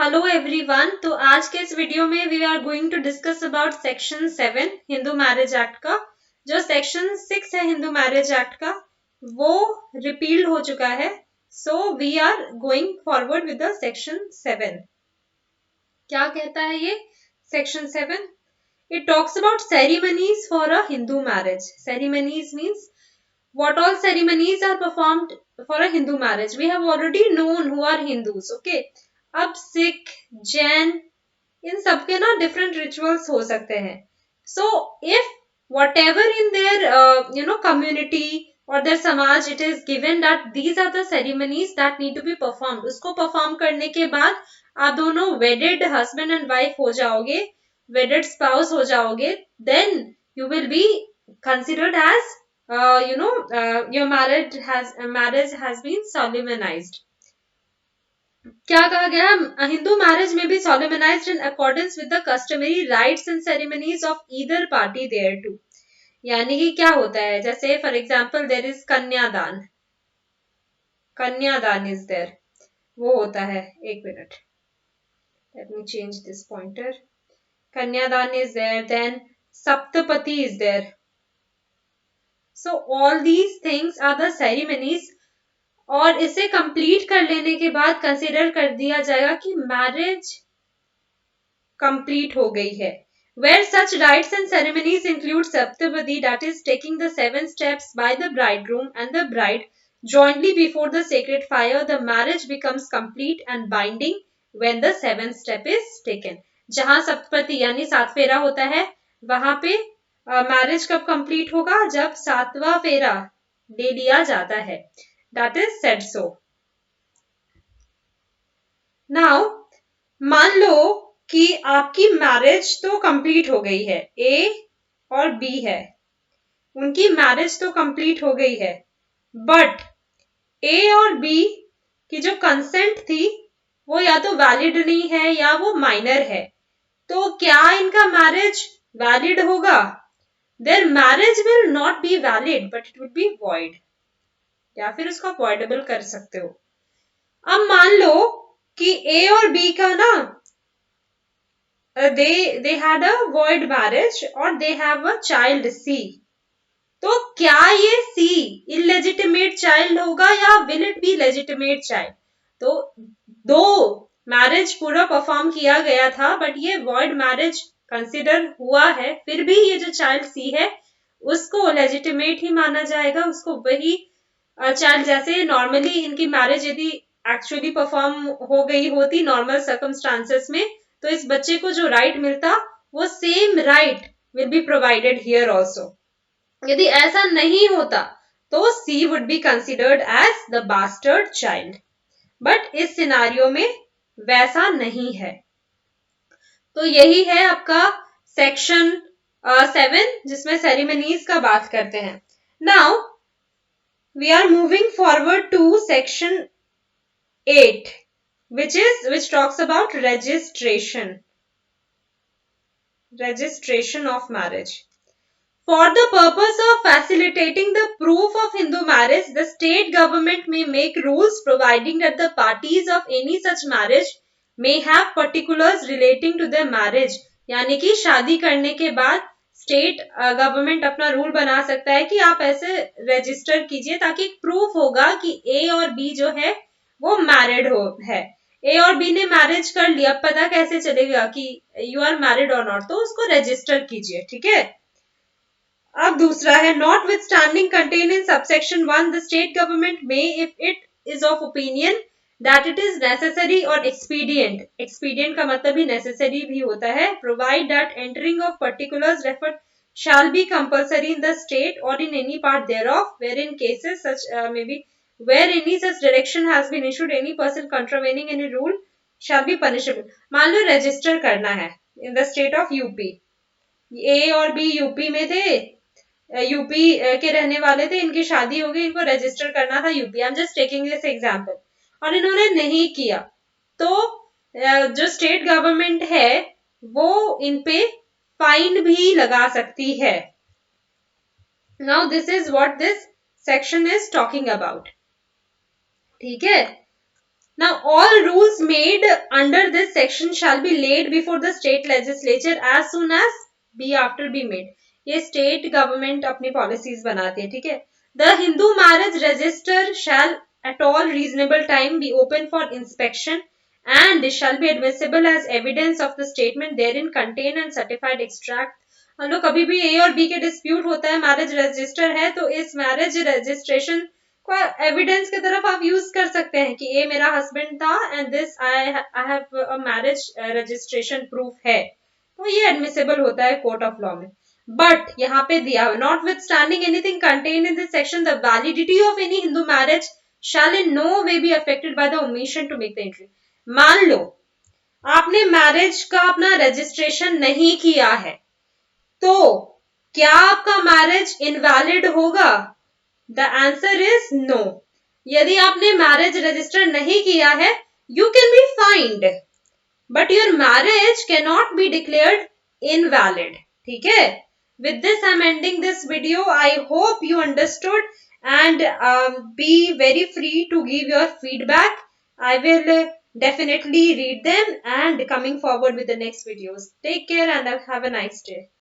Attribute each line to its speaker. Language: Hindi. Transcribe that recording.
Speaker 1: Hello everyone. तो आज के इस वीडियो में we are going to discuss about section 7 Hindu marriage act का। जो सेक्शन 6 है हिंदू मैरिज एक्ट का वो रिपील्ड हो चुका है। So we are going forward with the section 7। क्या कहता है ये section 7? It talks about ceremonies for a Hindu marriage. Ceremonies means what all ceremonies are performed for a Hindu marriage. We have already known who are Hindus, okay? अब सिख, जैन, इन सबके ना डिफरेंट रिचुअल्स हो सकते हैं. So if whatever in their community or their समाज it is given that these are the ceremonies that need to be performed, उसको परफॉर्म करने के बाद आप दोनों wedded husband and wife हो जाओगे, wedded spouse हो जाओगे, then you will be considered as your marriage has been solemnized. क्या कहा गया? हिंदू मैरिज में B solemnized in accordance with the customary rites and ceremonies of either party thereto. यानी कि क्या होता है, जैसे फॉर एग्जाम्पल देर इज कन्यादान. कन्यादान इज देर, वो होता है. एक minute, let me change this pointer. Kanyadaan is there, then saptapadi is there. So all these things are the ceremonies, और इसे कंप्लीट कर लेने के बाद कंसिडर कर दिया जाएगा कि मैरिज कंप्लीट हो गई है. Where such rites and ceremonies include saptapadi, that is taking the 7 steps by the bridegroom and the bride jointly before the sacred fire, the marriage becomes complete and binding when the 7th step is taken. जहां सप्तपति यानी 7 फेरा होता है, वहां पे मैरिज कब कंप्लीट होगा? जब 7वां फेरा ले लिया जाता है. That is said so. Now मान लो कि आपकी मैरिज तो कंप्लीट हो गई है, ए और बी है, उनकी मैरिज तो कंप्लीट हो गई है, बट ए और बी की जो कंसेंट थी वो या तो वैलिड नहीं है या वो माइनर है. तो क्या इनका मैरिज वैलिड होगा? Their marriage will not be valid, but it would be void. या फिर उसको voidable कर सकते हो. अब मान लो कि A और B का ना they had a void marriage और they have a child C. तो क्या ये C illegitimate child होगा या will it be legitimate child? तो दो मैरिज पूरा परफॉर्म किया गया था, बट ये void मैरिज कंसिडर हुआ है, फिर भी ये जो चाइल्ड सी है उसको लेजिटिमेट ही माना जाएगा. उसको वही चाइल्ड, जैसे नॉर्मली इनकी मैरिज यदि एक्चुअली परफॉर्म हो गई होती नॉर्मल सर्कमस्टांसेस में, तो इस बच्चे को जो राइट मिलता वो same right will be provided here also. यदि ऐसा नहीं होता तो she would be considered as the bastard child, but इस सिनारियो में वैसा नहीं है. तो यही है आपका सेक्शन 7 जिसमें सेरेमनीज का बात करते हैं. Now we are moving forward to section 8 which talks about registration of marriage. For the purpose of facilitating the proof of Hindu marriage, the state government may make rules providing that the parties of any such marriage may have particulars relating to their marriage. यानी कि शादी करने के बाद स्टेट गवर्नमेंट अपना रूल बना सकता है कि आप ऐसे रजिस्टर कीजिए ताकि एक प्रूफ होगा कि ए और बी जो है वो मैरिड है. ए और बी ने मैरिज कर लिया, अब पता कैसे चलेगा कि यू आर मैरिड और नॉट? तो उसको रजिस्टर कीजिए. ठीक है. अब दूसरा है notwithstanding contained in subsection 1, the state government में if it is of opinion that it is necessary और एक्सपीडियंट. एक्सपीडियंट का मतलब भी नेसेसरी भी होता है. Provide that entering of particulars referred shall be compulsory in the state or in any part thereof, wherein cases such maybe where any such direction has been issued, any person contravening any rule shall be punishable. मान लो रजिस्टर करना है in the state of UP. A और बी यूपी में थे, यूपी के रहने वाले थे, इनकी शादी हो गई, इनको रजिस्टर करना था UP. I am just taking this example. और इन्होंने नहीं किया तो जो स्टेट गवर्नमेंट है वो इन पे फाइन भी लगा सकती है. Now this is what this section is talking about. ठीक है. Now all rules made under this section shall be laid before the state legislature as soon as be after be made. ये state government अपनी policies बनाती है, ठीक है. The Hindu marriage register shall at all reasonable time be open for inspection and shall be admissible as evidence of the statement therein contained and certified extract. हम लोग कभी भी A और B के dispute होता है, मैरिज रजिस्टर है, तो इस मैरिज रजिस्ट्रेशन को एविडेंस की तरफ आप यूज कर सकते हैं कि ये मेरा हस्बैंड था and this I have a marriage registration proof है, तो ये एडमिसिबल होता है कोर्ट ऑफ लॉ में. बट यहाँ पे दिया notwithstanding anything contained in this section the validity of any Hindu marriage shall in no way be affected by the omission to make the entry. मान लो आपने मैरिज का अपना रजिस्ट्रेशन नहीं किया है, तो क्या आपका मैरिज इनवैलिड होगा? The answer is no. यदि आपने मैरिज रजिस्टर नहीं किया है, you can be fined, but your marriage cannot be declared invalid. ठीक है. With this, I'm ending this video. I hope you understood and be very free to give your feedback. I will definitely read them and coming forward with the next videos. Take care and have a nice day.